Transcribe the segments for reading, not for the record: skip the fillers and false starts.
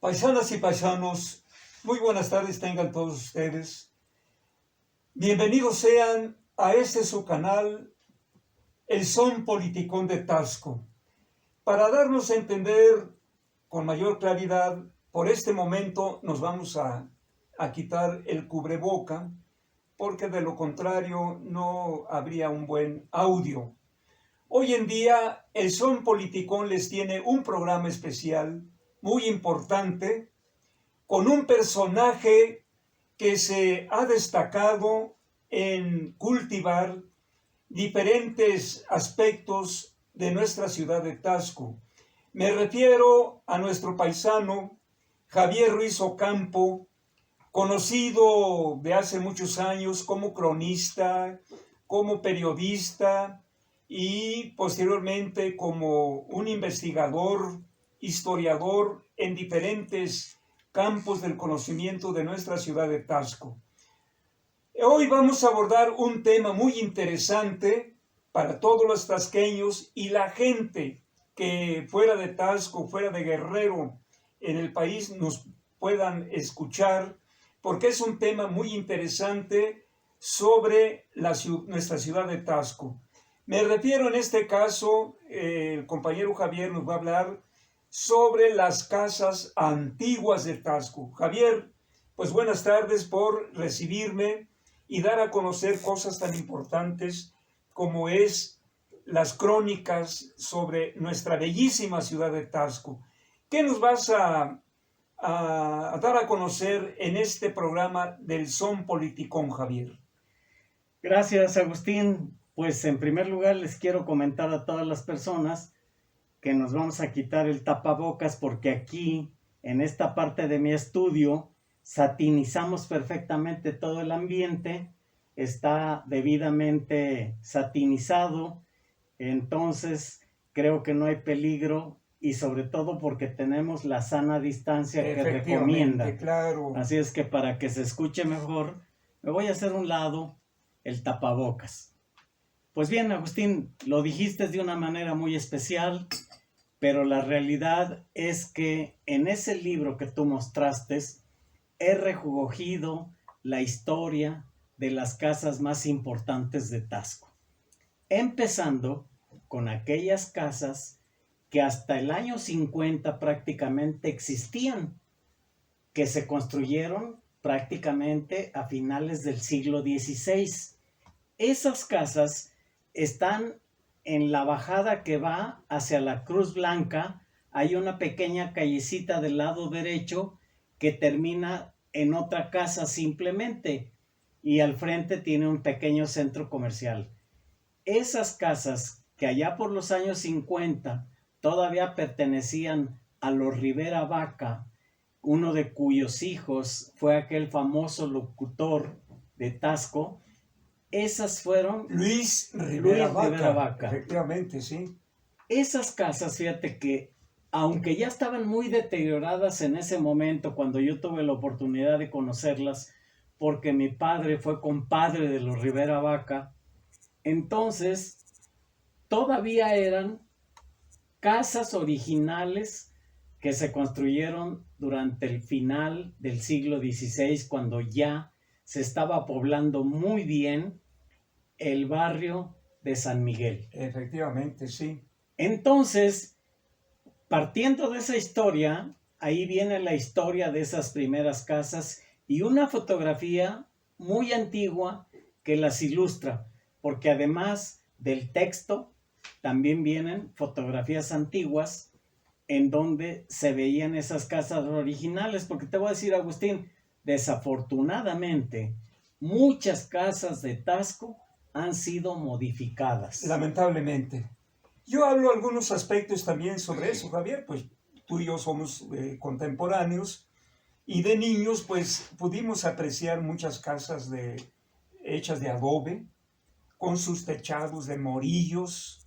Paisanas y paisanos, muy buenas tardes tengan todos ustedes. Bienvenidos sean a este su canal, El Son Politicón de Taxco. Para darnos a entender con mayor claridad, por este momento nos vamos a quitar el cubreboca, porque de lo contrario no habría un buen audio. Hoy en día, El Son Politicón les tiene un programa especial muy importante, con un personaje que se ha destacado en cultivar diferentes aspectos de nuestra ciudad de Taxco. Me refiero a nuestro paisano Javier Ruiz Ocampo, conocido de hace muchos años como cronista, como periodista y posteriormente como un investigador, historiador en diferentes campos del conocimiento de nuestra ciudad de Taxco. Hoy vamos a abordar un tema muy interesante para todos los tasqueños y la gente que fuera de Taxco, fuera de Guerrero, en el país nos puedan escuchar, porque es un tema muy interesante sobre nuestra ciudad de Taxco. Me refiero en este caso, el compañero Javier nos va a hablar sobre las casas antiguas de Taxco. Javier, pues buenas tardes por recibirme y dar a conocer cosas tan importantes como es las crónicas sobre nuestra bellísima ciudad de Taxco. ¿Qué nos vas a dar a conocer en este programa del Son Politicón, Javier? Gracias, Agustín. Pues en primer lugar les quiero comentar a todas las personas que nos vamos a quitar el tapabocas porque aquí, en esta parte de mi estudio, satinizamos perfectamente todo el ambiente, está debidamente satinizado, entonces creo que no hay peligro y sobre todo porque tenemos la sana distancia que recomienda. Claro. Así es que para que se escuche mejor, me voy a hacer un lado el tapabocas. Pues bien, Agustín, lo dijiste de una manera muy especial, pero la realidad es que en ese libro que tú mostraste, he recogido la historia de las casas más importantes de Taxco, empezando con aquellas casas que hasta el año 50 prácticamente existían, que se construyeron prácticamente a finales del siglo XVI. Esas casas están en la bajada que va hacia la Cruz Blanca. Hay una pequeña callecita del lado derecho que termina en otra casa simplemente y al frente tiene un pequeño centro comercial. Esas casas que allá por los años 50 todavía pertenecían a los Rivera Vaca, uno de cuyos hijos fue aquel famoso locutor de Taxco. Esas fueron Luis Rivera Vaca. Efectivamente, sí. Esas casas, fíjate que, aunque ya estaban muy deterioradas en ese momento, cuando yo tuve la oportunidad de conocerlas, porque mi padre fue compadre de los Rivera Vaca, entonces todavía eran casas originales que se construyeron durante el final del siglo XVI, cuando ya se estaba poblando muy bien el barrio de San Miguel. Efectivamente, sí. Entonces, partiendo de esa historia, ahí viene la historia de esas primeras casas y una fotografía muy antigua que las ilustra, porque además del texto, también vienen fotografías antiguas en donde se veían esas casas originales, porque te voy a decir, Agustín, desafortunadamente, muchas casas de Taxco han sido modificadas. Lamentablemente. Yo hablo algunos aspectos también sobre eso, Javier, pues tú y yo somos contemporáneos y de niños pues pudimos apreciar muchas casas hechas de adobe, con sus techados de morillos,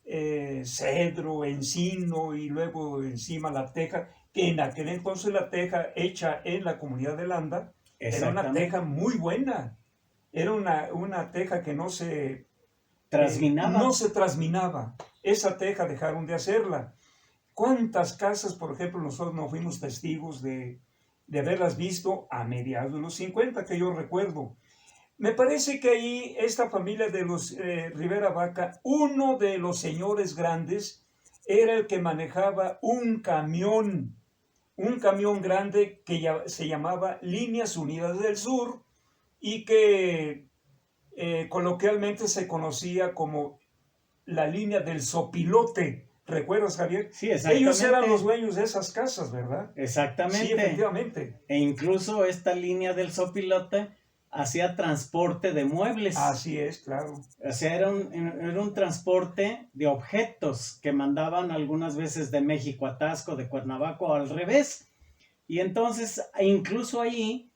cedro, encino y luego encima la teja, que en aquel entonces la teja hecha en la comunidad de Landa era una teja muy buena. Era una teja que no se trasminaba. No se trasminaba. Esa teja dejaron de hacerla. ¿Cuántas casas, por ejemplo, nosotros no fuimos testigos de haberlas visto a mediados de los 50, que yo recuerdo? Me parece que ahí esta familia de los Rivera Vaca, uno de los señores grandes, era el que manejaba un camión grande que se llamaba Líneas Unidas del Sur y que coloquialmente se conocía como la línea del Sopilote. ¿Recuerdas, Javier? Sí, exactamente. Ellos eran los dueños de esas casas, ¿verdad? Exactamente. Sí, efectivamente. E incluso esta línea del Sopilote hacía transporte de muebles. Así es, claro. O sea, era un transporte de objetos que mandaban algunas veces de México a Taxco, de Cuernavaca, o al revés. Y entonces, incluso ahí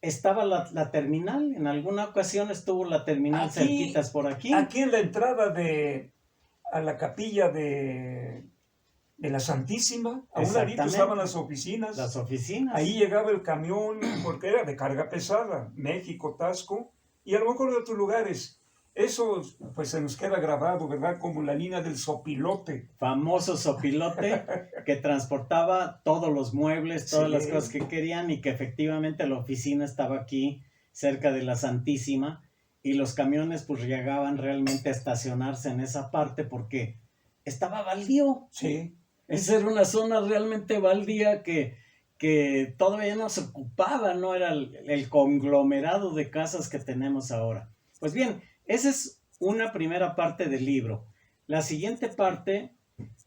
estaba la terminal. En alguna ocasión estuvo la terminal cerquitas por aquí. Aquí en la entrada a la capilla de la Santísima, a un ladito estaban las oficinas. Las oficinas. Ahí llegaba el camión, porque era de carga pesada, México, Taxco, y a lo mejor de otros lugares. Eso pues se nos queda grabado, ¿verdad? Como la línea del Sopilote. Famoso Sopilote que transportaba todos los muebles, todas las cosas que querían, y que efectivamente la oficina estaba aquí, cerca de la Santísima, y los camiones pues llegaban realmente a estacionarse en esa parte porque estaba baldío. Sí. Esa era una zona realmente baldía que todavía no se ocupaba, no era el conglomerado de casas que tenemos ahora. Pues bien, esa es una primera parte del libro. La siguiente parte,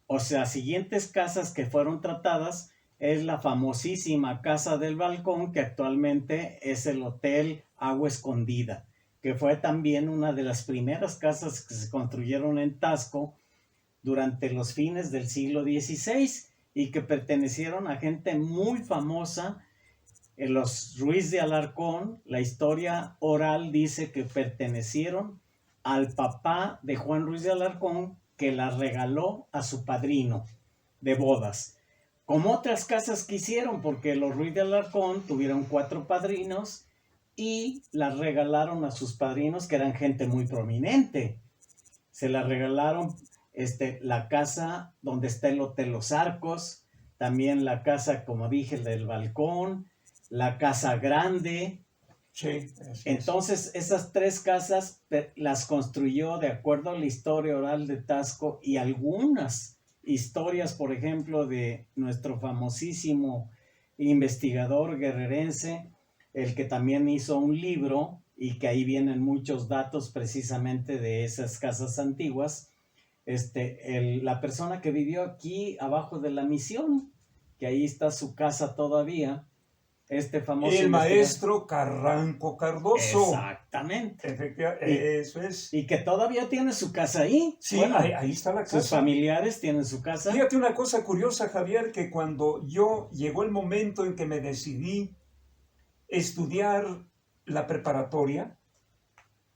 o sea, siguientes casas que fueron tratadas, es la famosísima Casa del Balcón, que actualmente es el Hotel Agua Escondida, que fue también una de las primeras casas que se construyeron en Taxco durante los fines del siglo XVI y que pertenecieron a gente muy famosa. Los Ruiz de Alarcón, la historia oral dice que pertenecieron al papá de Juan Ruiz de Alarcón, que la regaló a su padrino de bodas. Como otras casas que hicieron, porque los Ruiz de Alarcón tuvieron 4 padrinos y las regalaron a sus padrinos, que eran gente muy prominente. Se la regalaron la casa donde está el Hotel Los Arcos, también la casa, como dije, del Balcón, la Casa Grande. Sí. Entonces, esas 3 casas las construyó de acuerdo a la historia oral de Taxco y algunas historias, por ejemplo, de nuestro famosísimo investigador guerrerense, el que también hizo un libro y que ahí vienen muchos datos precisamente de esas casas antiguas. La persona que vivió aquí abajo de la Misión, que ahí está su casa todavía, famoso el maestro Carranco Cardoso. Exactamente. Efectivamente, eso es. Y que todavía tiene su casa ahí. Sí, bueno, ahí está la casa. Sus familiares tienen su casa. Fíjate una cosa curiosa, Javier, que cuando llegó el momento en que me decidí estudiar la preparatoria,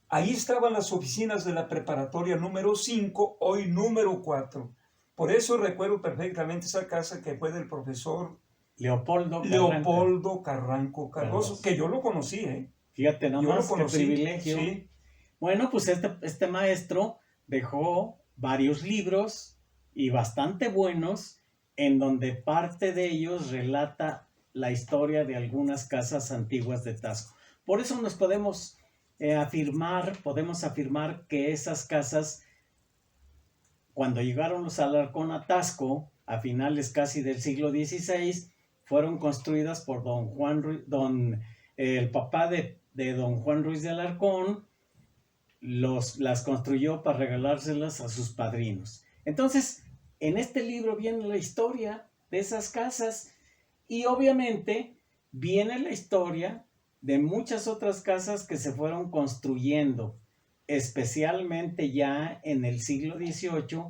ahí estaban las oficinas de la preparatoria número 5, hoy número 4. Por eso recuerdo perfectamente esa casa que fue del profesor Leopoldo Carranco Cardoso, que yo lo conocí, ¿eh? Fíjate nomás, qué privilegio. Sí. Bueno, pues este maestro dejó varios libros y bastante buenos, en donde parte de ellos relata la historia de algunas casas antiguas de Taxco. Por eso nos podemos afirmar que esas casas, cuando llegaron los Alarcón a Taxco, a finales casi del siglo XVI, fueron construidas por el papá de don Juan Ruiz de Alarcón, las construyó para regalárselas a sus padrinos. Entonces, en este libro viene la historia de esas casas y obviamente viene la historia de muchas otras casas que se fueron construyendo, especialmente ya en el siglo XVIII,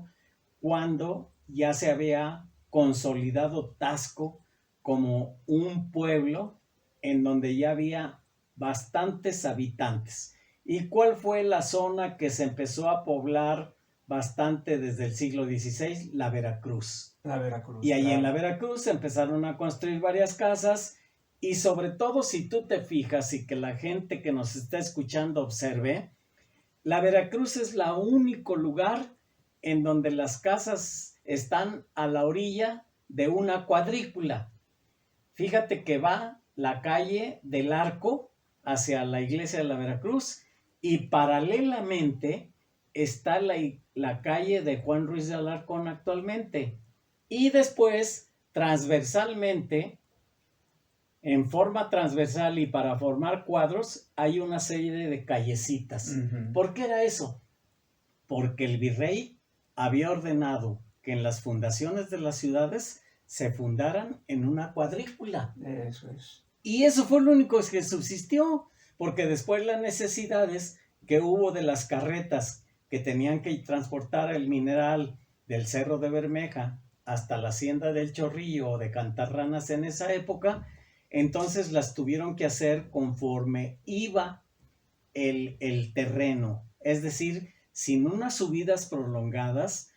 cuando ya se había consolidado Taxco como un pueblo en donde ya había bastantes habitantes. ¿Y cuál fue la zona que se empezó a poblar bastante desde el siglo XVI? La Veracruz. La Veracruz. Y ahí en la Veracruz se empezaron a construir varias casas y sobre todo, si tú te fijas y que la gente que nos está escuchando observe, la Veracruz es el único lugar en donde las casas están a la orilla de una cuadrícula. Fíjate que va la calle del Arco hacia la iglesia de la Veracruz y paralelamente está la calle de Juan Ruiz de Alarcón actualmente. Y después, transversalmente, en forma transversal y para formar cuadros, hay una serie de callecitas. ¿Por qué era eso? Porque el virrey había ordenado que en las fundaciones de las ciudades se fundaran en una cuadrícula. Eso es. Y eso fue lo único que subsistió, porque después las necesidades que hubo de las carretas que tenían que transportar el mineral del Cerro de Bermeja hasta la hacienda del Chorrillo o de Cantarranas en esa época, entonces las tuvieron que hacer conforme iba el terreno, es decir, sin unas subidas prolongadas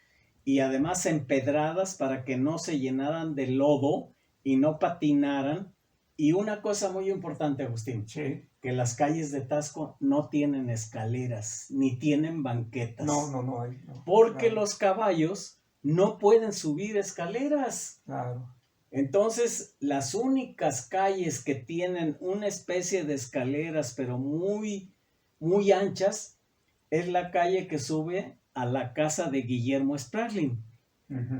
y además empedradas para que no se llenaran de lodo y no patinaran. Y una cosa muy importante, Agustín, Sí. que las calles de Taxco no tienen escaleras ni tienen banquetas. No hay. No, porque claro. los caballos no pueden subir escaleras. Claro. Entonces, las únicas calles que tienen una especie de escaleras, pero muy, muy anchas, es la calle que sube a la casa de Guillermo Spratlin.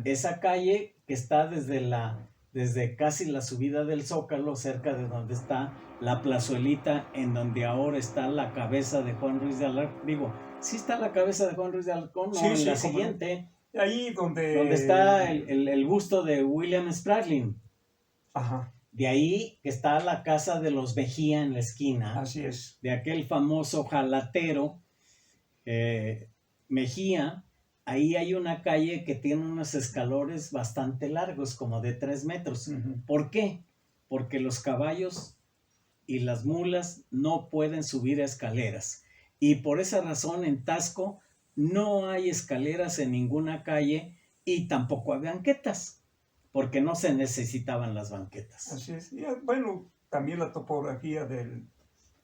Esa calle que está desde casi la subida del Zócalo, cerca de donde está la plazuelita, en donde ahora está la cabeza de Juan Ruiz de Alarcón. Digo, sí está la cabeza de Juan Ruiz de Alarcón, no, Sí, en sí, la cómo no. siguiente, Ahí donde está el busto de William Spratlin. Ajá, De ahí que está la casa de los Mejía en la esquina, así es. de aquel famoso jalatero Mejía. Ahí hay una calle que tiene unos escalones bastante largos, como de 3 metros. ¿Por qué? Porque los caballos y las mulas no pueden subir escaleras. Y por esa razón en Taxco no hay escaleras en ninguna calle y tampoco hay banquetas, porque no se necesitaban las banquetas. Así es. Y, bueno, también la topografía del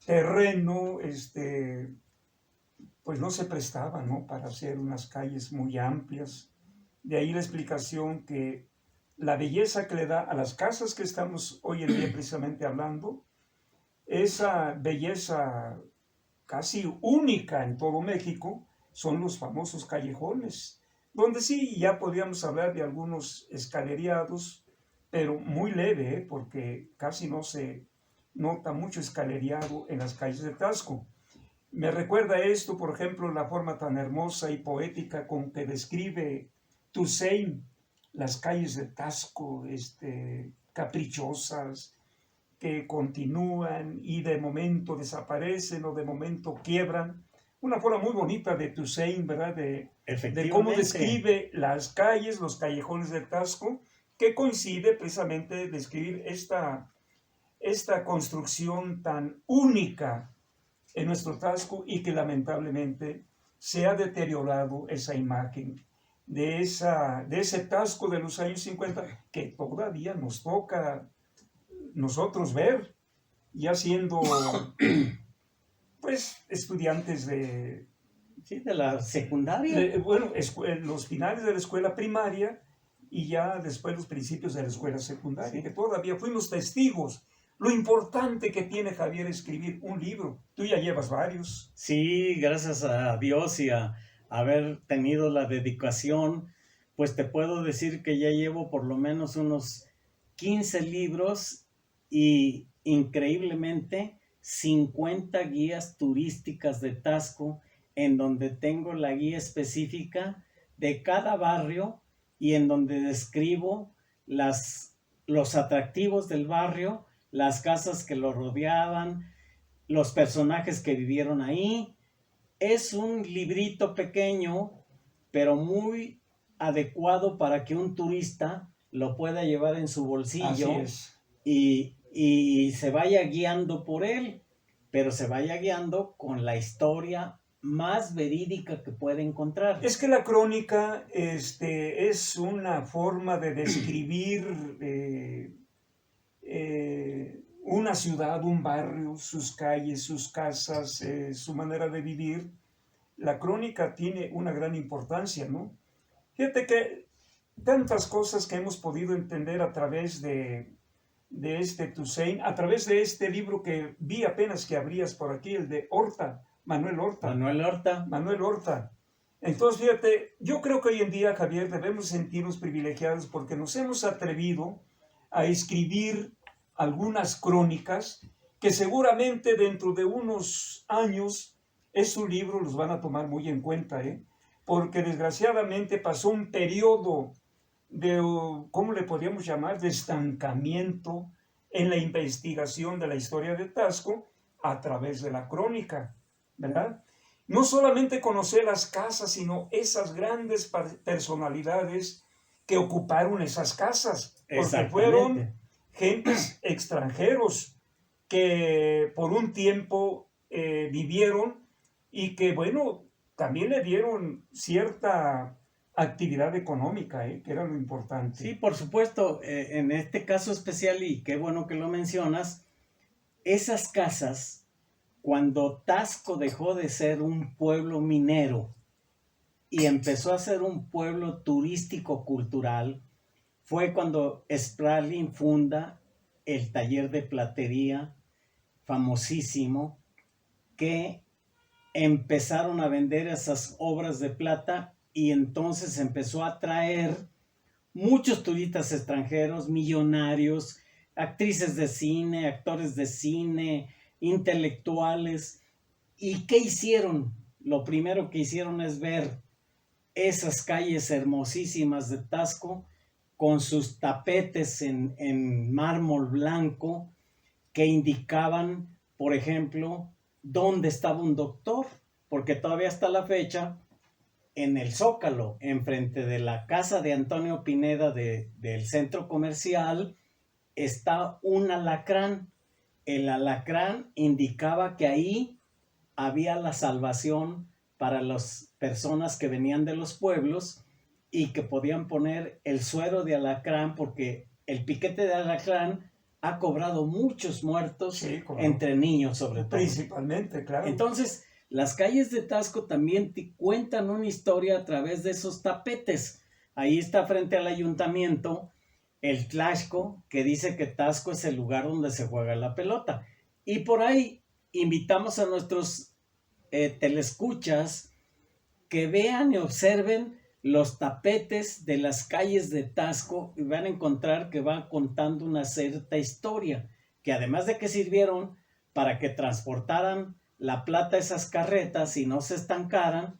terreno, pues no se prestaba, ¿no?, para hacer unas calles muy amplias. De ahí la explicación que la belleza que le da a las casas que estamos hoy en día precisamente hablando, esa belleza casi única en todo México, son los famosos callejones, donde sí ya podríamos hablar de algunos escaleriados, pero muy leve, porque casi no se nota mucho escaleriado en las calles de Taxco. Me recuerda esto, por ejemplo, la forma tan hermosa y poética con que describe Toussaint las calles de Taxco, caprichosas, que continúan y de momento desaparecen o de momento quiebran. Una forma muy bonita de Toussaint, ¿verdad? De cómo describe las calles, los callejones de Taxco, que coincide precisamente describir esta construcción tan única en nuestro Taxco y que lamentablemente se ha deteriorado esa imagen de ese Taxco de los años 50 que todavía nos toca nosotros ver, ya siendo pues estudiantes de la secundaria. Bueno, los finales de la escuela primaria y ya después los principios de la escuela secundaria, que todavía fuimos testigos. Lo importante que tiene, Javier, escribir un libro. Tú ya llevas varios. Sí, gracias a Dios y a haber tenido la dedicación, pues te puedo decir que ya llevo por lo menos unos 15 libros y increíblemente 50 guías turísticas de Taxco, en donde tengo la guía específica de cada barrio y en donde describo los atractivos del barrio, las casas que lo rodeaban, los personajes que vivieron ahí. Es un librito pequeño, pero muy adecuado para que un turista lo pueda llevar en su bolsillo. Así es. Y se vaya guiando por él, pero se vaya guiando con la historia más verídica que puede encontrar. Es que la crónica es una forma de describir una ciudad, un barrio, sus calles, sus casas, su manera de vivir. La crónica tiene una gran importancia, ¿no? Fíjate que tantas cosas que hemos podido entender a través de este Toussaint, a través de este libro que vi apenas que abrías por aquí, el de Horta, Manuel Horta. Manuel Horta. Manuel Horta. Entonces, fíjate, yo creo que hoy en día, Javier, debemos sentirnos privilegiados porque nos hemos atrevido a escribir algunas crónicas que seguramente dentro de unos años esos libros los van a tomar muy en cuenta, porque desgraciadamente pasó un periodo de, ¿cómo le podríamos llamar?, de estancamiento en la investigación de la historia de Taxco a través de la crónica, ¿verdad? No solamente conocer las casas, sino esas grandes personalidades que ocuparon esas casas, porque fueron gentes extranjeros que por un tiempo vivieron y que, bueno, también le dieron cierta actividad económica, que era lo importante. Sí, por supuesto, en este caso especial, y qué bueno que lo mencionas, esas casas, cuando Taxco dejó de ser un pueblo minero y empezó a ser un pueblo turístico-cultural, fue cuando Spravlin funda el taller de platería famosísimo, que empezaron a vender esas obras de plata y entonces empezó a traer muchos turistas extranjeros, millonarios, actrices de cine, actores de cine, intelectuales. ¿Y qué hicieron? Lo primero que hicieron es ver esas calles hermosísimas de Taxco con sus tapetes en mármol blanco que indicaban, por ejemplo, dónde estaba un doctor, porque todavía hasta la fecha, en el Zócalo, enfrente de la casa de Antonio Pineda del centro comercial, está un alacrán. El alacrán indicaba que ahí había la salvación para las personas que venían de los pueblos y que podían poner el suero de alacrán, porque el piquete de alacrán ha cobrado muchos muertos, sí, entre niños sobre todo. Principalmente, claro. Entonces, las calles de Taxco también te cuentan una historia a través de esos tapetes. Ahí está frente al ayuntamiento el Tlaxco, que dice que Taxco es el lugar donde se juega la pelota. Y por ahí invitamos a nuestros telescuchas que vean y observen los tapetes de las calles de Taxco y van a encontrar que va contando una cierta historia, que además de que sirvieron para que transportaran la plata esas carretas y no se estancaran,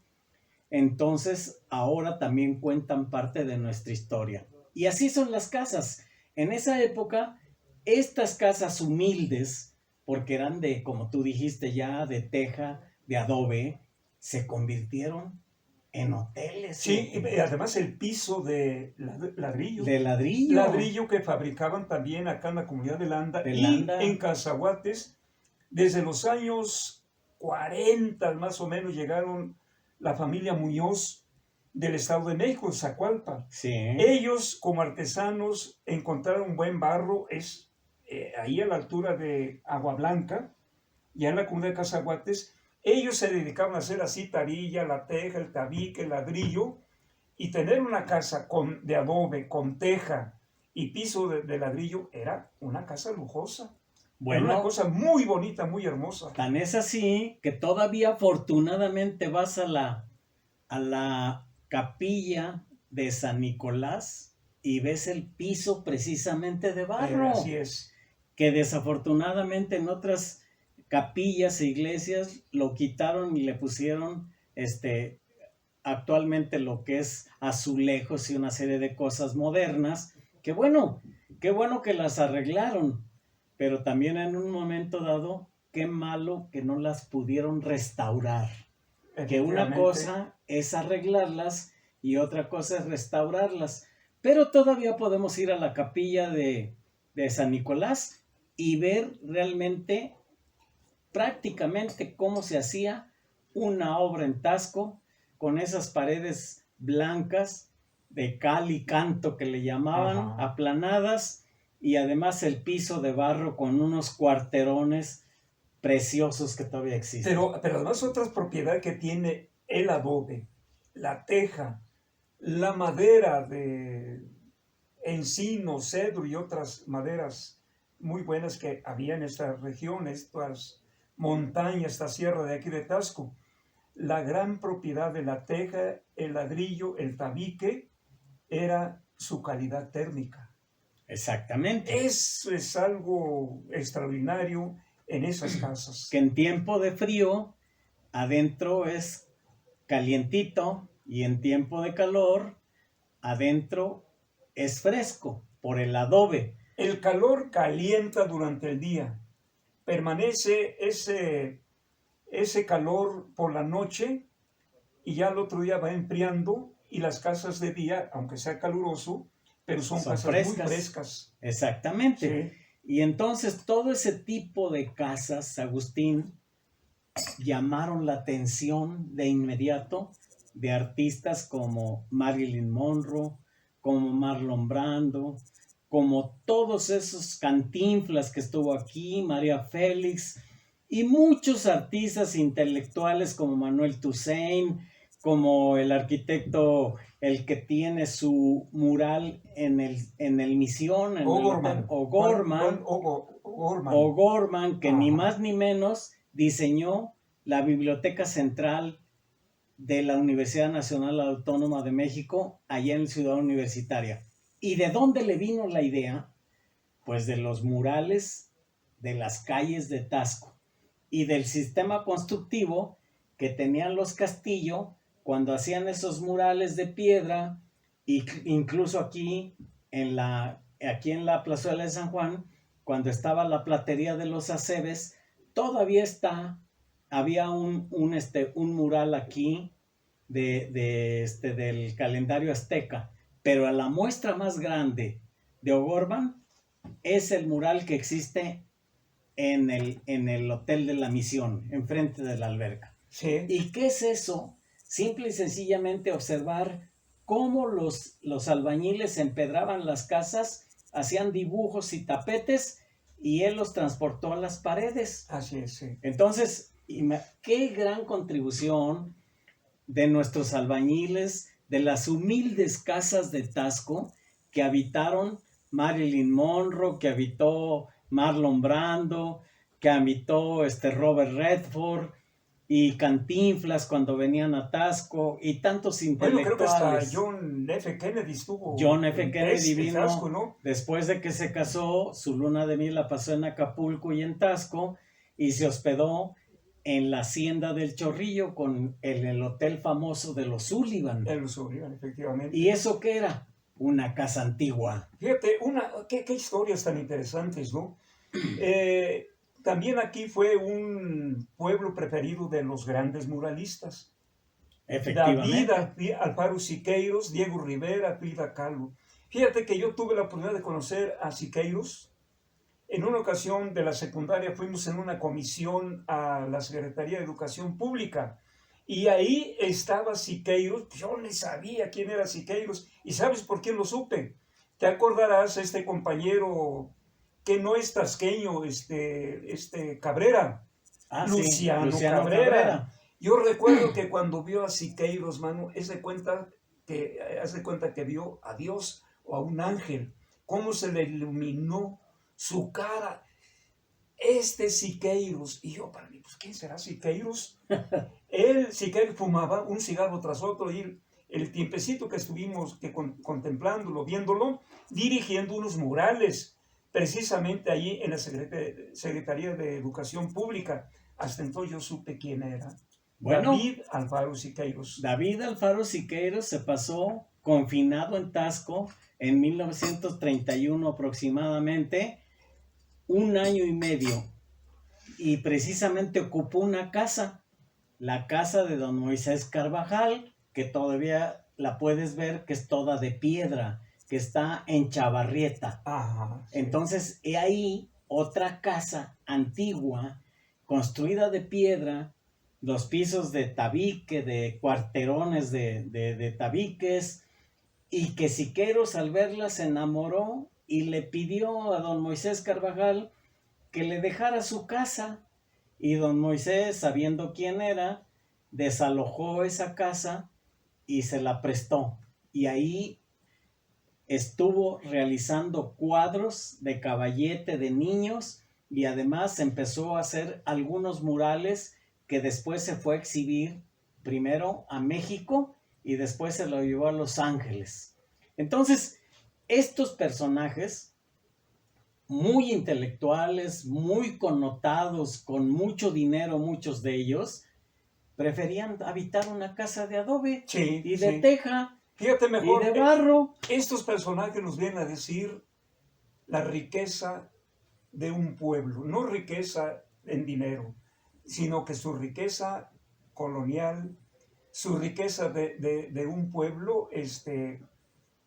entonces ahora también cuentan parte de nuestra historia. Y así son las casas. En esa época, estas casas humildes, porque eran de, como tú dijiste ya, de teja, de adobe, se convirtieron en hoteles. Sí, y además el piso de ladrillo. De ladrillo. Ladrillo que fabricaban también acá en la comunidad de Landa. Y en Cazahuates, desde los años 40 más o menos, llegaron la familia Muñoz del Estado de México, Zacualpa. Sí. Ellos, como artesanos, encontraron buen barro, ahí a la altura de Agua Blanca, ya en la comunidad de Cazahuates. Ellos se dedicaban a hacer así tarilla, la teja, el tabique, el ladrillo, y tener una casa de adobe, con teja y piso de ladrillo, era una casa lujosa. Bueno, era una cosa muy bonita, muy hermosa. Tan es así que todavía afortunadamente vas a la capilla de San Nicolás y ves el piso precisamente de barro. Así es. Que desafortunadamente en otras capillas e iglesias lo quitaron y le pusieron actualmente lo que es azulejos y una serie de cosas modernas, que bueno, qué bueno que las arreglaron, pero también en un momento dado, qué malo que no las pudieron restaurar. Que una cosa es arreglarlas y otra cosa es restaurarlas, pero todavía podemos ir a la capilla de San Nicolás y ver realmente prácticamente cómo se hacía una obra en Taxco con esas paredes blancas de cal y canto que le llamaban, aplanadas, y además el piso de barro con unos cuarterones preciosos que todavía existen. Pero además otras propiedades que tiene el adobe, la teja, La madera de encino, cedro y otras maderas muy buenas que había en esta región, estas montañas, esta sierra de aquí de Tasco. La gran propiedad de la teja, el ladrillo, el tabique, era su calidad térmica. Exactamente. Eso es algo extraordinario en esas casas. Que en tiempo de frío, adentro es calientito y en tiempo de calor, adentro es fresco por el adobe. El calor calienta durante el día. Permanece ese calor por la noche y ya el otro día va enfriando y las casas de día, aunque sea caluroso, pero son casas frescas. muy frescas. Exactamente. Sí. Y entonces todo ese tipo de casas, Agustín, llamaron la atención de inmediato de artistas como Marilyn Monroe, como Marlon Brando, como todos esos Cantinflas que estuvo aquí, María Félix, y muchos artistas intelectuales como Manuel Toussaint, como el arquitecto, el que tiene su mural en el Misión, en O'Gorman. el O'Gorman, O'Gorman, que ni más ni menos diseñó la Biblioteca Central de la Universidad Nacional Autónoma de México, allá en Ciudad Universitaria. ¿Y de dónde le vino la idea? Pues de los murales de las calles de Tasco y del sistema constructivo que tenían los Castillo cuando hacían esos murales de piedra, e incluso aquí en la plazuela de San Juan, cuando estaba la platería de los Acebes, todavía había un mural aquí del calendario azteca, pero la muestra más grande de O'Gorman es el mural que existe en el Hotel de la Misión, enfrente de la alberca. Sí. ¿Y qué es eso? Simple y sencillamente observar cómo los albañiles empedraban las casas, hacían dibujos y tapetes y él los transportó a las paredes. Así es, sí. Entonces, qué gran contribución de nuestros albañiles, de las humildes casas de Tasco que habitaron Marilyn Monroe, que habitó Marlon Brando, que habitó Robert Redford y Cantinflas cuando venían a Tasco y tantos intelectuales. Bueno, creo que hasta John F. Kennedy estuvo. John F. Kennedy vino Tasco, ¿no? después de que se casó, su luna de miel la pasó en Acapulco y en Tasco y se hospedó en la hacienda del Chorrillo con el hotel famoso de los Sullivan. El Sullivan, efectivamente. ¿Y eso qué era? Una casa antigua. Fíjate, qué historias tan interesantes, ¿no? También aquí fue un pueblo preferido de los grandes muralistas. Efectivamente. David Alfaro Siqueiros, Diego Rivera, Frida Kahlo. Fíjate que yo tuve la oportunidad de conocer a Siqueiros. En una ocasión de la secundaria fuimos en una comisión a la Secretaría de Educación Pública y ahí estaba Siqueiros. Yo ni sabía quién era Siqueiros. ¿Y sabes por qué lo supe? Te acordarás, este compañero que no es tasqueño, Cabrera. Luciano Cabrera. Yo recuerdo que cuando vio a Siqueiros, mano, haz de cuenta que vio a Dios o a un ángel. Cómo se le iluminó su cara. Siqueiros. Y yo, para mí, pues, ¿quién será Siqueiros? Siqueiros fumaba un cigarro tras otro y el tiempecito que estuvimos contemplándolo, viéndolo, dirigiendo unos murales, precisamente allí en la Secretaría de Educación Pública. Hasta entonces yo supe quién era. Bueno, David Alfaro Siqueiros. David Alfaro Siqueiros se pasó confinado en Tasco en 1931 aproximadamente, 1 año y medio, y precisamente ocupó una casa, la casa de don Moisés Carvajal, que todavía la puedes ver, que es toda de piedra, que está en Chavarrieta. Ajá, sí. Entonces, he ahí otra casa antigua, construida de piedra, 2 pisos de tabique, de cuarterones de tabiques, y que Siqueiros al verla se enamoró y le pidió a don Moisés Carvajal que le dejara su casa. Y don Moisés, sabiendo quién era, desalojó esa casa y se la prestó. y ahí estuvo realizando cuadros de caballete de niños y además empezó a hacer algunos murales que después se fue a exhibir primero a México y después se lo llevó a Los Ángeles. Entonces, estos personajes muy intelectuales, muy connotados, con mucho dinero, muchos de ellos, preferían habitar una casa de adobe Sí, y de sí. teja Fíjate y mejor, de barro. estos personajes nos vienen a decir la riqueza de un pueblo, no riqueza en dinero, sino que su riqueza colonial, su riqueza de un pueblo,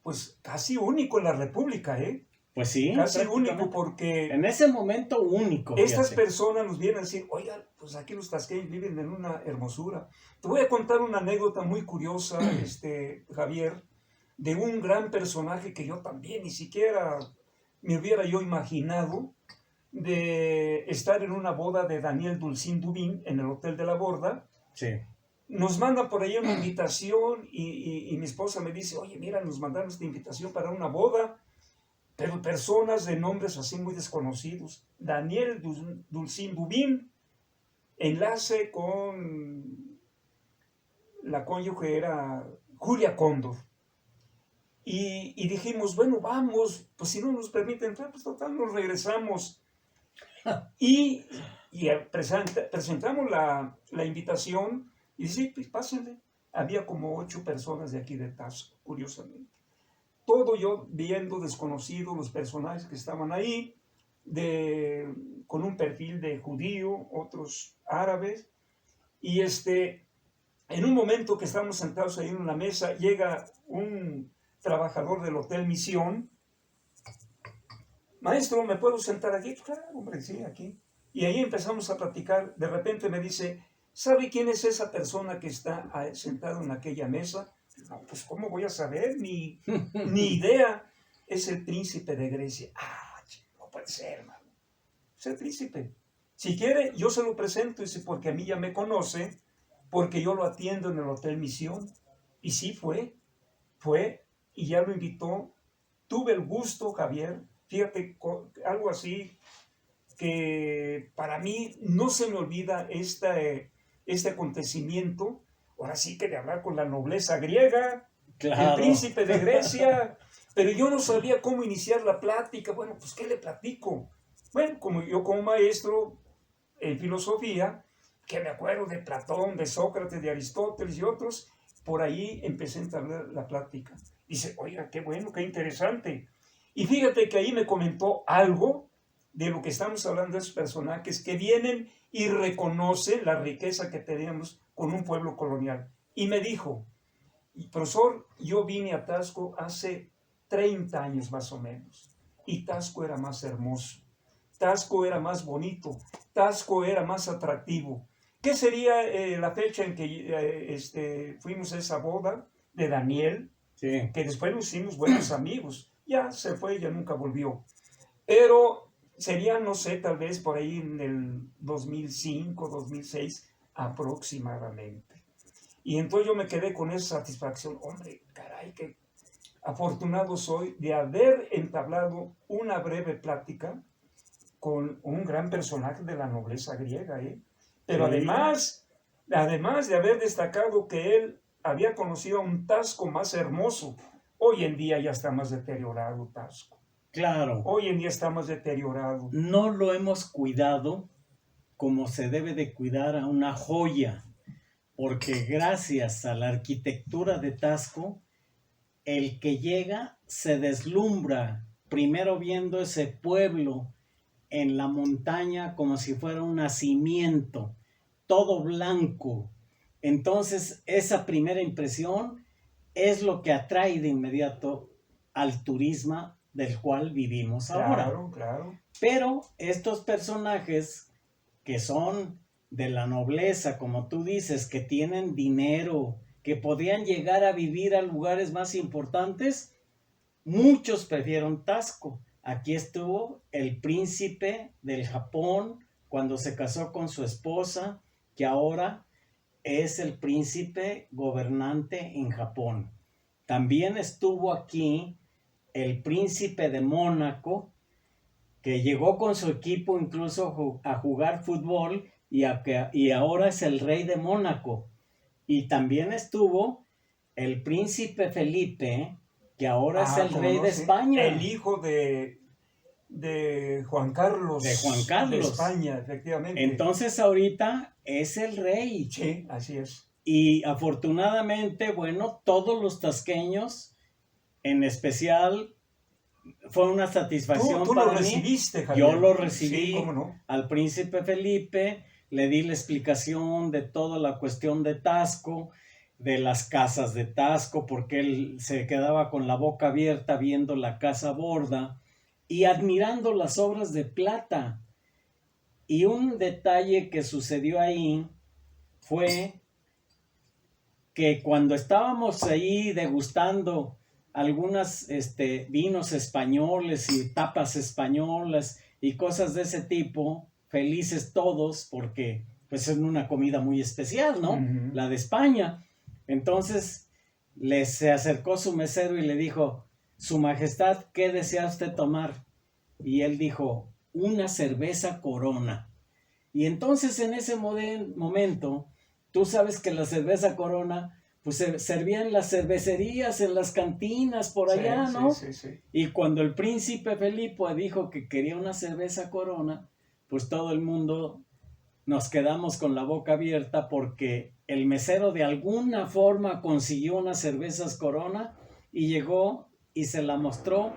pues casi único en la República, ¿eh? Pues sí, Casi único prácticamente. porque En ese momento único, estas fíjate. personas nos vienen a decir, oigan, pues aquí los tasqueños viven en una hermosura. Te voy a contar una anécdota muy curiosa, Javier, de un gran personaje que yo también ni siquiera me hubiera yo imaginado de estar en una boda de Daniel Dulcín Dubín en el Hotel de la Borda. Sí. Nos mandan por ahí una invitación y mi esposa me dice, oye, mira, nos mandaron esta invitación para una boda, pero personas de nombres así muy desconocidos. Daniel Dulcín Dubín, enlace con la cónyuge era Julia Cóndor. Y dijimos, bueno, vamos, pues si no nos permiten entrar, pues total, nos regresamos. Y presentamos la invitación y dice, pues pásenle. Había como 8 personas de aquí de Tasco, curiosamente. Todo yo viendo desconocido los personajes que estaban ahí, con un perfil de judío, otros árabes. Y en un momento que estamos sentados ahí en una mesa, llega un trabajador del Hotel Misión. Maestro, ¿me puedo sentar aquí? Claro, hombre, sí, aquí. Y ahí empezamos a platicar. De repente me dice, ¿sabe quién es esa persona que está sentado en aquella mesa? No, pues ¿cómo voy a saber? Ni idea. Es el príncipe de Grecia. Ah, no puede ser, hermano. Es el príncipe. Si quiere, yo se lo presento, dice, porque a mí ya me conoce, porque yo lo atiendo en el Hotel Misión. Y sí, fue, y ya lo invitó. Tuve el gusto, Javier, fíjate, algo así que para mí no se me olvida este acontecimiento, ahora sí que de hablar con la nobleza griega, el Claro. príncipe de Grecia, pero yo no sabía cómo iniciar la plática. Bueno, pues ¿qué le platico? Bueno, como yo como maestro en filosofía, que me acuerdo de Platón, de Sócrates, de Aristóteles y otros, por ahí empecé a entablar la plática. Dice, oiga, qué bueno, qué interesante. Y fíjate que ahí me comentó algo de lo que estamos hablando de esos personajes que vienen y reconocen la riqueza que tenemos con un pueblo colonial. Y me dijo, profesor, yo vine a Tasco hace 30 años más o menos, y Tasco era más hermoso, Tasco era más bonito, Tasco era más atractivo. ¿Qué sería la fecha en que fuimos a esa boda de Daniel? Sí. Que después nos hicimos buenos amigos. Ya se fue, ya nunca volvió. Pero sería, no sé, tal vez por ahí en el 2005, 2006 aproximadamente. Y entonces yo me quedé con esa satisfacción. Hombre, caray, qué afortunado soy de haber entablado una breve plática con un gran personaje de la nobleza griega, ¿eh? Pero Sí. además de haber destacado que él había conocido a un Tasco más hermoso, hoy en día ya está más deteriorado Tasco. Claro. Hoy en día está más deteriorado. No lo hemos cuidado como se debe de cuidar a una joya, porque gracias a la arquitectura de Tasco, el que llega se deslumbra, primero viendo ese pueblo en la montaña como si fuera un nacimiento, todo blanco. Entonces, esa primera impresión es lo que atrae de inmediato al turismo del cual vivimos ahora. Claro, claro. Pero estos personajes que son de la nobleza, como tú dices, que tienen dinero, que podían llegar a vivir a lugares más importantes, muchos prefieren Tasco. Aquí estuvo el príncipe del Japón cuando se casó con su esposa, que ahora es el príncipe gobernante en Japón. también estuvo aquí el príncipe de Mónaco, que llegó con su equipo incluso a jugar fútbol y ahora es el rey de Mónaco. Y también estuvo el príncipe Felipe, que ahora es el rey de España. El hijo de Juan Carlos. De Juan Carlos. De España, efectivamente. Entonces ahorita es el rey. Sí, así es. Y afortunadamente, bueno, todos los tasqueños, en especial, fue una satisfacción tú para lo mí. recibiste, Javier. Yo lo recibí, sí, ¿cómo no? Al príncipe Felipe, le di la explicación de toda la cuestión de Taxco, de las casas de Taxco, porque él se quedaba con la boca abierta viendo la Casa Borda y admirando las obras de plata. Y un detalle que sucedió ahí fue que cuando estábamos ahí degustando algunos vinos españoles y tapas españolas y cosas de ese tipo, felices todos porque pues es una comida muy especial, ¿no? Uh-huh. La de España. Entonces se acercó su mesero y le dijo: Su Majestad, ¿qué desea usted tomar? Y él dijo: una cerveza Corona. Y entonces en ese momento, tú sabes que la cerveza Corona pues se servía en las cervecerías, en las cantinas, por allá, sí, ¿no? Sí. Y cuando el príncipe Felipe dijo que quería una cerveza Corona, pues todo el mundo nos quedamos con la boca abierta porque el mesero de alguna forma consiguió unas cervezas Corona y llegó y se la mostró,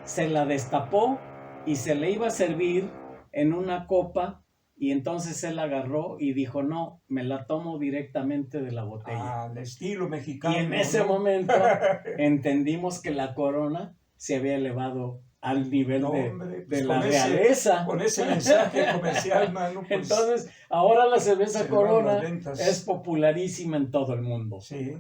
se la destapó y se le iba a servir en una copa. Y entonces él agarró y dijo: no, me la tomo directamente de la botella. Al estilo mexicano. Y en ese momento entendimos que la Corona se había elevado al nivel de la realeza. Con ese mensaje comercial, mano. Pues, entonces, ahora la cerveza Corona es popularísima en todo el mundo. Sí.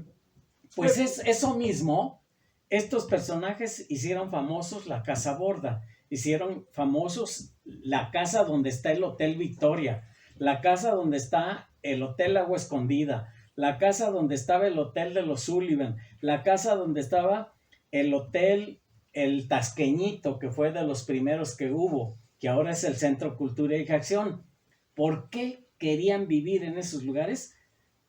Pues es eso mismo. Estos personajes hicieron famosos la Casa Borda. Hicieron famosos la casa donde está el Hotel Victoria, la casa donde está el Hotel Agua Escondida, la casa donde estaba el Hotel de los Sullivan, la casa donde estaba el Hotel El Tasqueñito, que fue de los primeros que hubo, que ahora es el Centro Cultura y Acción. ¿Por qué querían vivir en esos lugares?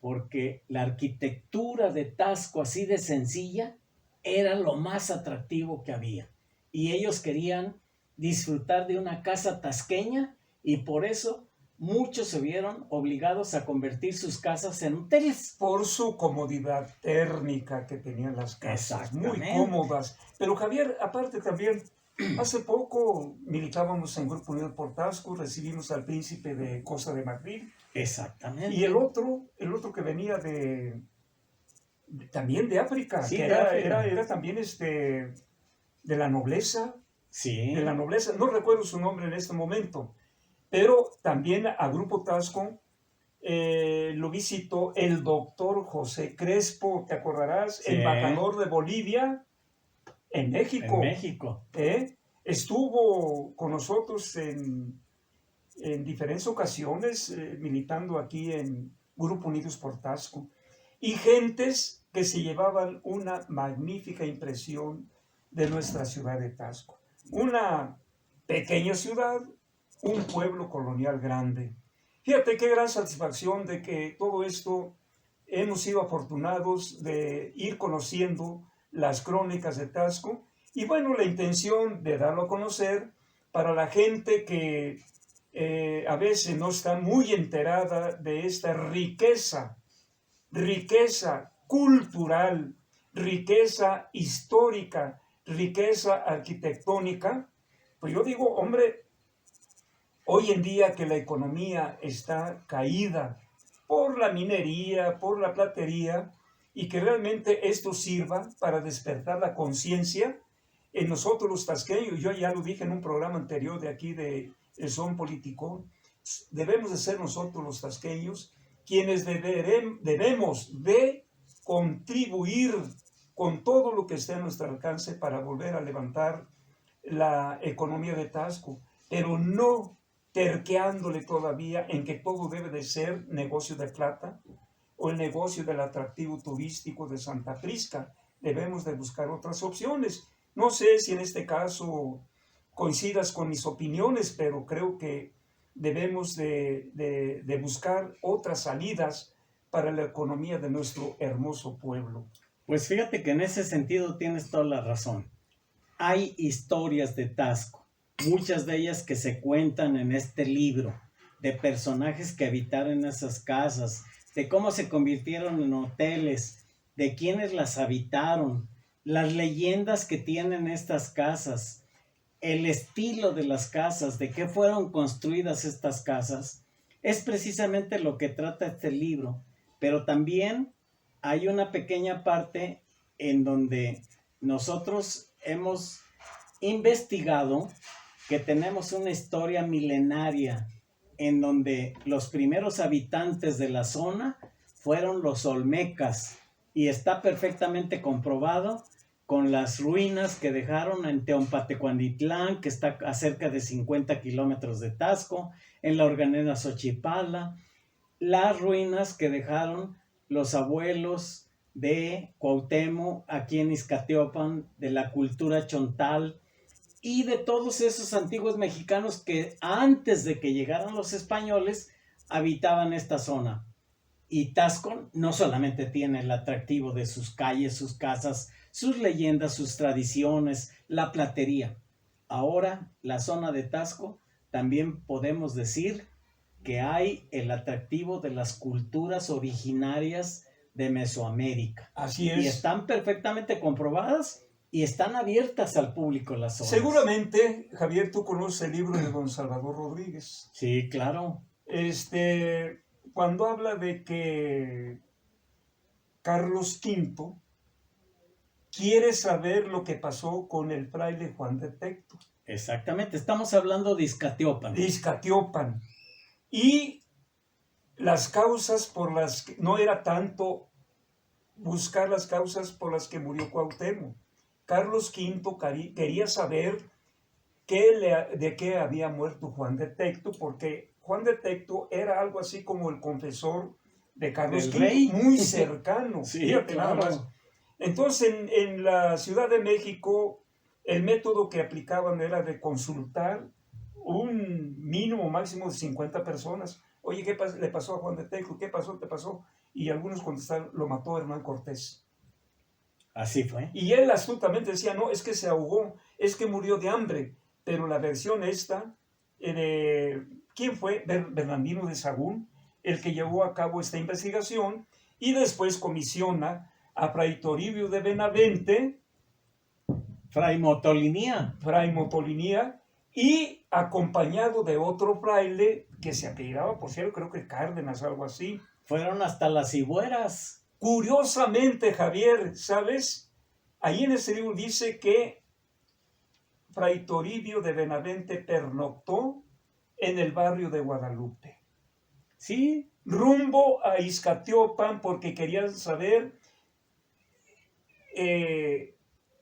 Porque la arquitectura de Taxco, así de sencilla, era lo más atractivo que había. Y ellos querían disfrutar de una casa tasqueña y por eso muchos se vieron obligados a convertir sus casas en hoteles. Por su comodidad térmica que tenían las casas, muy cómodas. Pero Javier, aparte también, hace poco militábamos en Grupo Unido por Taxco, recibimos al príncipe de Costa de Marfil. Exactamente. Y el otro que venía también de África, sí, que era también de la nobleza. Sí. De la nobleza, no recuerdo su nombre en este momento, pero también a Grupo Taxco lo visitó el doctor José Crespo, ¿te acordarás? Sí. Embajador de Bolivia en México. En México. Estuvo con nosotros en diferentes ocasiones militando aquí en Grupo Unidos por Taxco. Y gentes que se llevaban una magnífica impresión de nuestra ciudad de Taxco. Una pequeña ciudad, un pueblo colonial grande. Fíjate qué gran satisfacción de que todo esto hemos sido afortunados de ir conociendo las crónicas de Taxco y bueno, la intención de darlo a conocer para la gente que a veces no está muy enterada de esta riqueza cultural, riqueza histórica, riqueza arquitectónica. Pues yo digo, hombre, hoy en día que la economía está caída por la minería, por la platería, y que realmente esto sirva para despertar la conciencia en nosotros los tasqueños. Yo ya lo dije en un programa anterior de aquí de El Son Político, debemos de ser nosotros los tasqueños quienes debemos de contribuir con todo lo que esté a nuestro alcance para volver a levantar la economía de Taxco, pero no terqueándole todavía en que todo debe de ser negocio de plata o el negocio del atractivo turístico de Santa Prisca. debemos de buscar otras opciones. No sé si en este caso coincidas con mis opiniones, pero creo que debemos de buscar otras salidas para la economía de nuestro hermoso pueblo. Pues fíjate que en ese sentido tienes toda la razón. Hay historias de Taxco, muchas de ellas que se cuentan en este libro, de personajes que habitaron esas casas, de cómo se convirtieron en hoteles, de quienes las habitaron, las leyendas que tienen estas casas, el estilo de las casas, de qué fueron construidas estas casas, es precisamente lo que trata este libro. Pero también hay una pequeña parte en donde nosotros hemos investigado que tenemos una historia milenaria en donde los primeros habitantes de la zona fueron los olmecas, y está perfectamente comprobado con las ruinas que dejaron en Teompatecuanditlán, que está a cerca de 50 kilómetros de Taxco, en la Organera Xochipala, las ruinas que dejaron los abuelos de Cuauhtémoc aquí en Izcatiopan, de la cultura chontal y de todos esos antiguos mexicanos que antes de que llegaran los españoles habitaban esta zona. Y Taxco no solamente tiene el atractivo de sus calles, sus casas, sus leyendas, sus tradiciones, la platería. Ahora, la zona de Taxco, también podemos decir que hay el atractivo de las culturas originarias de Mesoamérica. Así Y es. están perfectamente comprobadas y están abiertas al público las zonas. Seguramente, Javier, tú conoces el libro de don Salvador Rodríguez. Sí, claro. Cuando habla de que Carlos V quiere saber lo que pasó con el fraile Juan de Tecto. Exactamente, estamos hablando de Izcatiopan. De Izcatiopan. Y las causas por las que no era tanto buscar las causas por las que murió Cuauhtémoc. Carlos V quería saber de qué había muerto Juan de Tecto, porque Juan de Tecto era algo así como el confesor de Carlos V, rey. muy cercano. Sí, Fíjate claro. nada más. Entonces, en la Ciudad de México, el método que aplicaban era de consultar un mínimo máximo de 50 personas. Oye, ¿qué le pasó a Juan de Tecto? ¿Qué pasó? ¿Qué pasó? Y algunos contestaron, lo mató Hernán Cortés. Así fue. Y él astutamente decía, no, es que se ahogó, es que murió de hambre. Pero la versión esta, ¿quién fue? Bernardino de Sahagún, el que llevó a cabo esta investigación, y después comisiona a Fray Toribio de Benavente, Fray Motolinía. Y acompañado de otro fraile que se apellidaba, por cierto, creo que Cárdenas, algo así. Fueron hasta las Cibueras. Curiosamente, Javier, ¿sabes? Ahí en ese libro dice que Fray Toribio de Benavente pernoctó en el barrio de Guadalupe. Sí. Rumbo a Izcatiopan porque querían saber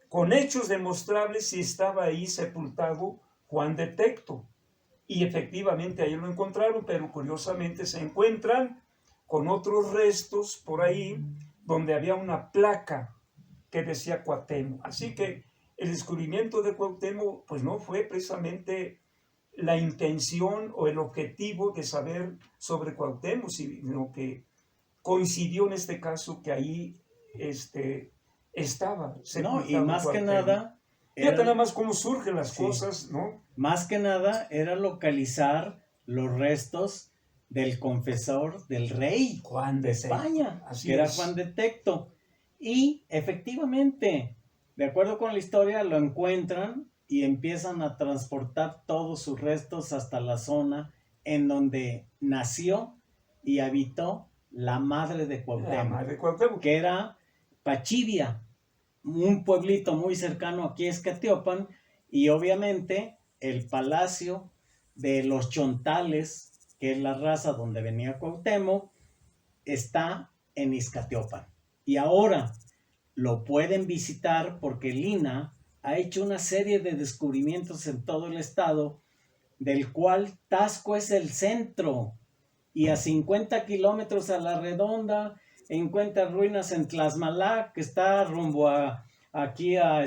con hechos demostrables si estaba ahí sepultado Juan de Tecto. Y efectivamente ahí lo encontraron, pero curiosamente se encuentran con otros restos por ahí donde había una placa que decía Cuauhtémoc. Así que el descubrimiento de Cuauhtémoc pues no fue precisamente la intención o el objetivo de saber sobre Cuauhtémoc, sino que coincidió en este caso que ahí estaba. No, y más que nada... Fíjate nada más cómo surgen las cosas, ¿no? Más que nada era localizar los restos del confesor del rey Juan de España, que era Juan de Tecto. Y efectivamente, de acuerdo con la historia, lo encuentran y empiezan a transportar todos sus restos hasta la zona en donde nació y habitó la madre de Cuauhtémoc, que era Pachivia, un pueblito muy cercano aquí a Izcatiopan, y obviamente el palacio de los chontales, que es la raza donde venía Cuauhtémoc, está en Izcatiopan. Y ahora lo pueden visitar porque el INAH ha hecho una serie de descubrimientos en todo el estado, del cual Taxco es el centro, y a 50 kilómetros a la redonda encuentra ruinas en Tlaxmalá, que está rumbo aquí a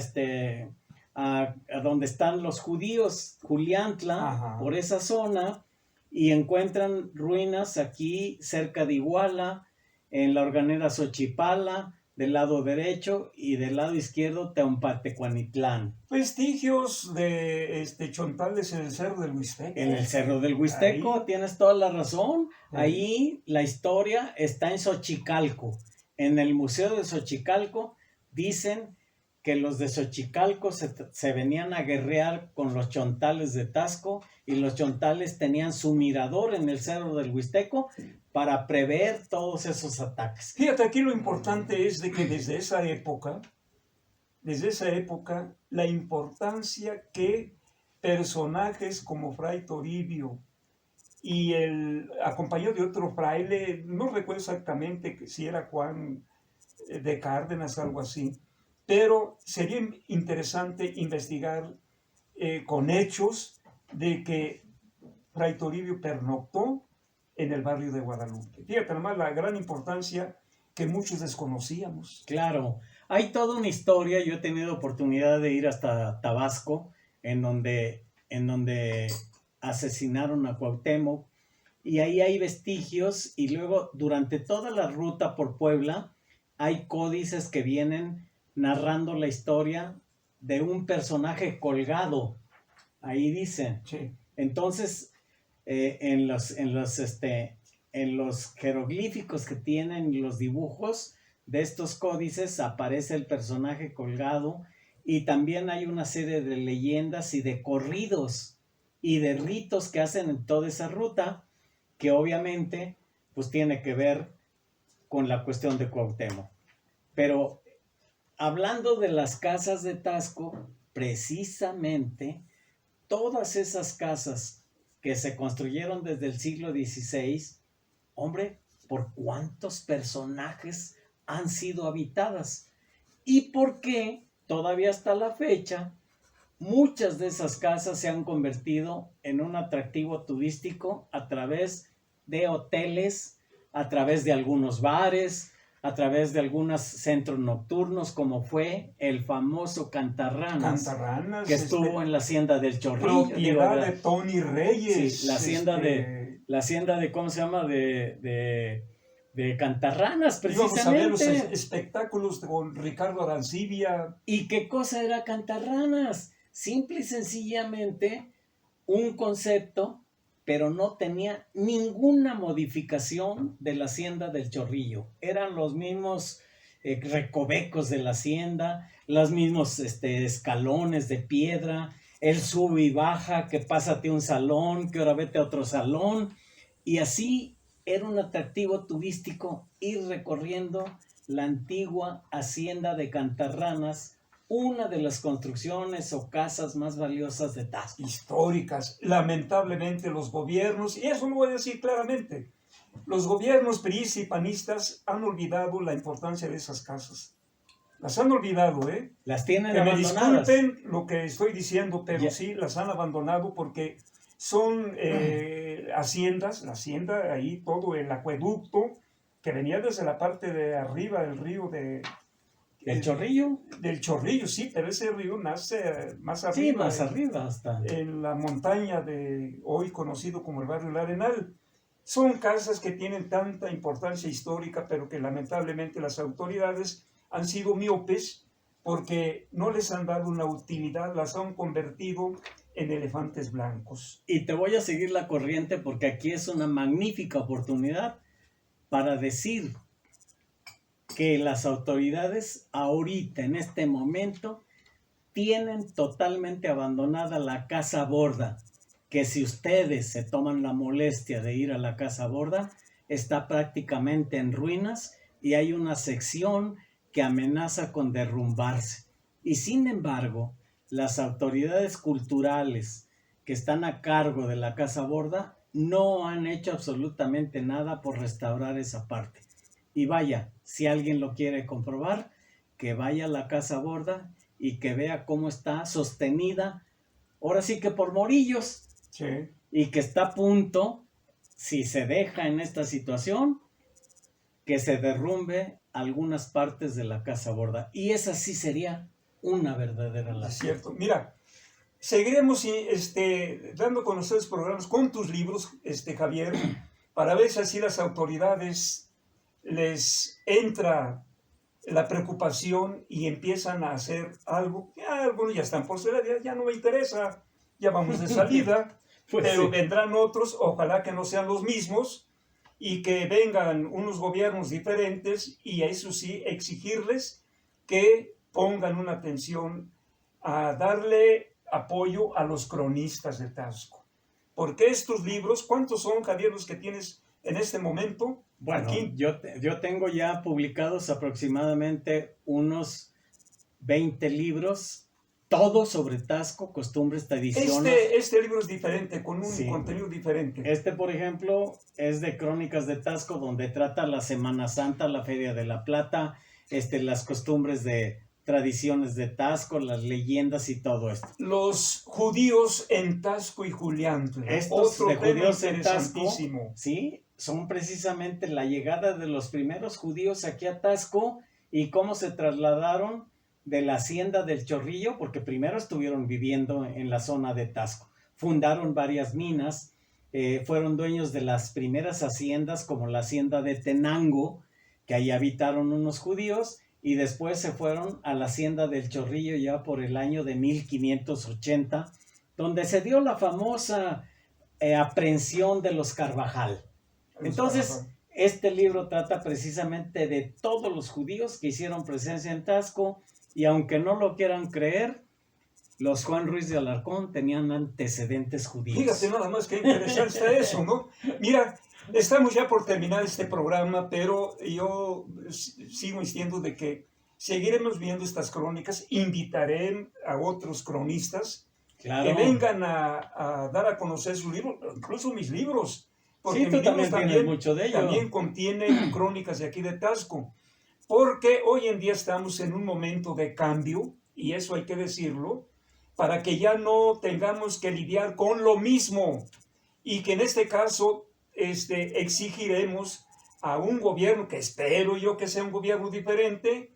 donde están los judíos, Juliantla, Ajá. por esa zona, y encuentran ruinas aquí cerca de Iguala, en la organera Xochipala, del lado derecho, y del lado izquierdo Teompatecuanitlán. Vestigios de chontales en el Cerro del Huisteco. En el Cerro del Huisteco, Ahí. tienes toda la razón. Sí. Ahí la historia está en Xochicalco. En el Museo de Xochicalco dicen que los de Xochicalco se venían a guerrear con los chontales de Taxco, y los chontales tenían su mirador en el Cerro del Huisteco para prever todos esos ataques. Fíjate, aquí lo importante es de que desde esa época, la importancia que personajes como Fray Toribio y acompañado de otro fraile, no recuerdo exactamente si era Juan de Cárdenas, algo así, pero sería interesante investigar con hechos de que Fray Toribio pernoctó en el barrio de Guadalupe. Fíjate nomás la gran importancia que muchos desconocíamos. Claro, hay toda una historia. Yo he tenido oportunidad de ir hasta Tabasco, en donde asesinaron a Cuauhtémoc, y ahí hay vestigios, y luego durante toda la ruta por Puebla hay códices que vienen narrando la historia de un personaje colgado. Ahí dice. Sí. Entonces, en los jeroglíficos que tienen los dibujos de estos códices aparece el personaje colgado, y también hay una serie de leyendas y de corridos y de ritos que hacen en toda esa ruta, que obviamente pues tiene que ver con la cuestión de Cuauhtémoc. Pero hablando de las casas de Taxco, precisamente todas esas casas que se construyeron desde el siglo XVI, hombre, ¿por cuántos personajes han sido habitadas? ¿Y por qué todavía hasta la fecha muchas de esas casas se han convertido en un atractivo turístico a través de hoteles, a través de algunos bares, a través de algunos centros nocturnos, como fue el famoso Cantarranas, que estuvo en la hacienda del Chorrillo? Propiedad de Tony Reyes. Sí, la hacienda de ¿cómo se llama? De Cantarranas, precisamente. Íbamos a ver los espectáculos con Ricardo Arancibia. ¿Y qué cosa era Cantarranas? Simple y sencillamente un concepto, pero no tenía ninguna modificación de la hacienda del Chorrillo. Eran los mismos recovecos de la hacienda, los mismos escalones de piedra, el sube y baja, que pásate un salón, que ahora vete a otro salón, y así era un atractivo turístico ir recorriendo la antigua hacienda de Cantarranas, una de las construcciones o casas más valiosas de Taxco. Históricas. Lamentablemente los gobiernos, y eso lo voy a decir claramente, los gobiernos priistas y panistas han olvidado la importancia de esas casas. Las han olvidado, ¿eh? Las tienen que abandonadas. Me disculpen lo que estoy diciendo, pero Ya. Sí, las han abandonado porque son haciendas, la hacienda, ahí todo el acueducto, que venía desde la parte de arriba del río ¿El Chorrillo? Del Chorrillo, sí, pero ese río nace más arriba. Sí, más arriba hasta. En la montaña de hoy conocido como el barrio El Arenal. Son casas que tienen tanta importancia histórica, pero que lamentablemente las autoridades han sido miopes porque no les han dado una utilidad, las han convertido en elefantes blancos. Y te voy a seguir la corriente porque aquí es una magnífica oportunidad para decir que las autoridades ahorita, en este momento, tienen totalmente abandonada la Casa Borda, que si ustedes se toman la molestia de ir a la Casa Borda, está prácticamente en ruinas y hay una sección que amenaza con derrumbarse. Y sin embargo, las autoridades culturales que están a cargo de la Casa Borda no han hecho absolutamente nada por restaurar esa parte. Y vaya, si alguien lo quiere comprobar, que vaya a la Casa Borda y que vea cómo está sostenida, ahora sí que por morillos, Sí. y que está a punto, si se deja en esta situación, que se derrumbe algunas partes de la Casa Borda. Y esa sí sería una verdadera Es lástima. cierto. Mira, seguiremos dando a conocer los programas con tus libros, Javier, para ver si así las autoridades les entra la preocupación y empiezan a hacer algo. Ya algunos ya están por ser, ya no me interesa, ya vamos de salida, Pues pero sí. vendrán otros, ojalá que no sean los mismos, y que vengan unos gobiernos diferentes y a eso sí exigirles que pongan una atención a darle apoyo a los cronistas de Taxco. Porque estos libros, ¿cuántos son, Javier, los que tienes en este momento? Bueno, Aquí. yo tengo ya publicados aproximadamente unos 20 libros, todo sobre Taxco, costumbres, tradiciones. Este libro es diferente, con un Sí. contenido diferente. Por ejemplo, es de Crónicas de Taxco, donde trata la Semana Santa, la Feria de la Plata, las costumbres de tradiciones de Taxco, las leyendas y todo esto. Los judíos en Taxco y Juliantla. Estos Otro de tema judíos en Taxco, interesantísimo. sí, son precisamente la llegada de los primeros judíos aquí a Taxco y cómo se trasladaron de la hacienda del Chorrillo, porque primero estuvieron viviendo en la zona de Taxco. Fundaron varias minas, fueron dueños de las primeras haciendas, como la hacienda de Tenango, que ahí habitaron unos judíos, y después se fueron a la hacienda del Chorrillo ya por el año de 1580, donde se dio la famosa aprehensión de los Carvajal. Entonces, este libro trata precisamente de todos los judíos que hicieron presencia en Taxco, y aunque no lo quieran creer, los Juan Ruiz de Alarcón tenían antecedentes judíos. Fíjate nada más qué interesante está eso, ¿no? Mira, estamos ya por terminar este programa, pero yo sigo insistiendo de que seguiremos viendo estas crónicas, invitaré a otros cronistas Claro. que vengan a dar a conocer sus libros, incluso mis libros, porque Sí, tú mis libros tienes mucho de ello. también contienen crónicas de aquí de Taxco, porque hoy en día estamos en un momento de cambio, y eso hay que decirlo, para que ya no tengamos que lidiar con lo mismo, y que en este caso exigiremos a un gobierno, que espero yo que sea un gobierno diferente,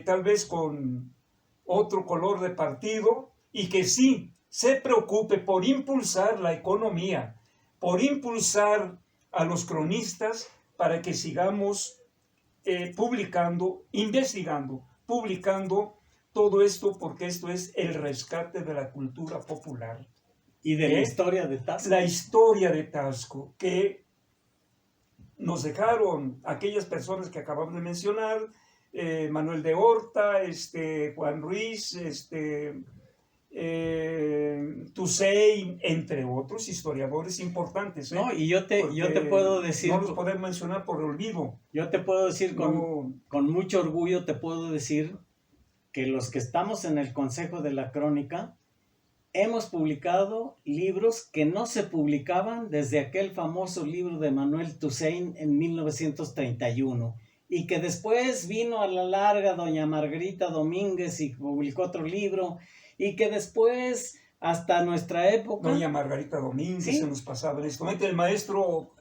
tal vez con otro color de partido, y que sí se preocupe por impulsar la economía, por impulsar a los cronistas para que sigamos publicando, investigando, publicando todo esto, porque esto es el rescate de la cultura popular. Y de la historia de Taxco. La historia de Taxco, que nos dejaron aquellas personas que acabamos de mencionar, Manuel de Horta, Juan Ruiz, Toussaint, entre otros historiadores importantes. No, y yo te puedo decir... No los podemos mencionar por olvido. Yo te puedo decir No. con mucho orgullo, te puedo decir que los que estamos en el Consejo de la Crónica hemos publicado libros que no se publicaban desde aquel famoso libro de Manuel Toussaint en 1931, y que después vino a la larga doña Margarita Domínguez y publicó otro libro, y que después hasta nuestra época... Doña Margarita Domínguez, ¿sí? Se nos pasaba en este momento, el maestro...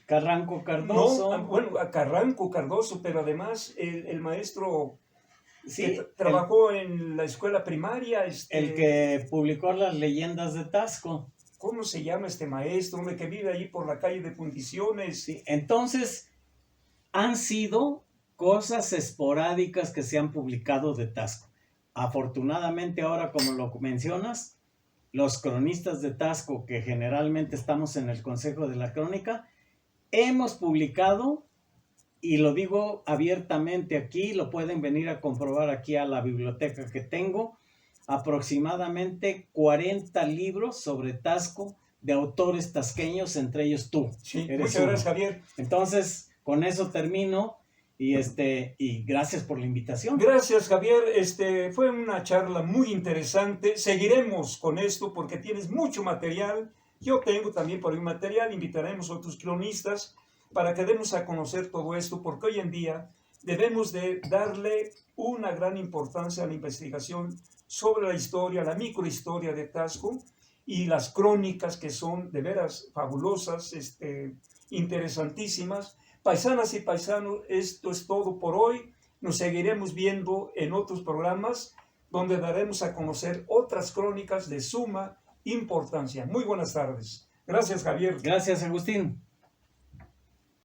Carranco Cardoso. No, bueno, a Carranco Cardoso, pero además el maestro... Sí, que trabajó en la escuela primaria. El que publicó las leyendas de Taxco. ¿Cómo se llama este maestro? Hombre, que vive allí por la calle de Fundiciones. Sí, entonces, han sido cosas esporádicas que se han publicado de Taxco. Afortunadamente ahora, como lo mencionas, los cronistas de Taxco, que generalmente estamos en el Consejo de la Crónica, hemos publicado... Y lo digo abiertamente aquí, lo pueden venir a comprobar aquí a la biblioteca que tengo, aproximadamente 40 libros sobre Taxco de autores tasqueños, entre ellos tú. Sí, muchas gracias, Javier. Entonces, con eso termino y gracias por la invitación. Gracias, Javier. Fue una charla muy interesante. Seguiremos con esto porque tienes mucho material. Yo tengo también por ahí material. Invitaremos a otros cronistas para que demos a conocer todo esto, porque hoy en día debemos de darle una gran importancia a la investigación sobre la historia, la microhistoria de Taxco, y las crónicas que son de veras fabulosas, interesantísimas. Paisanas y paisanos, esto es todo por hoy. Nos seguiremos viendo en otros programas donde daremos a conocer otras crónicas de suma importancia. Muy buenas tardes. Gracias, Javier. Gracias, Agustín.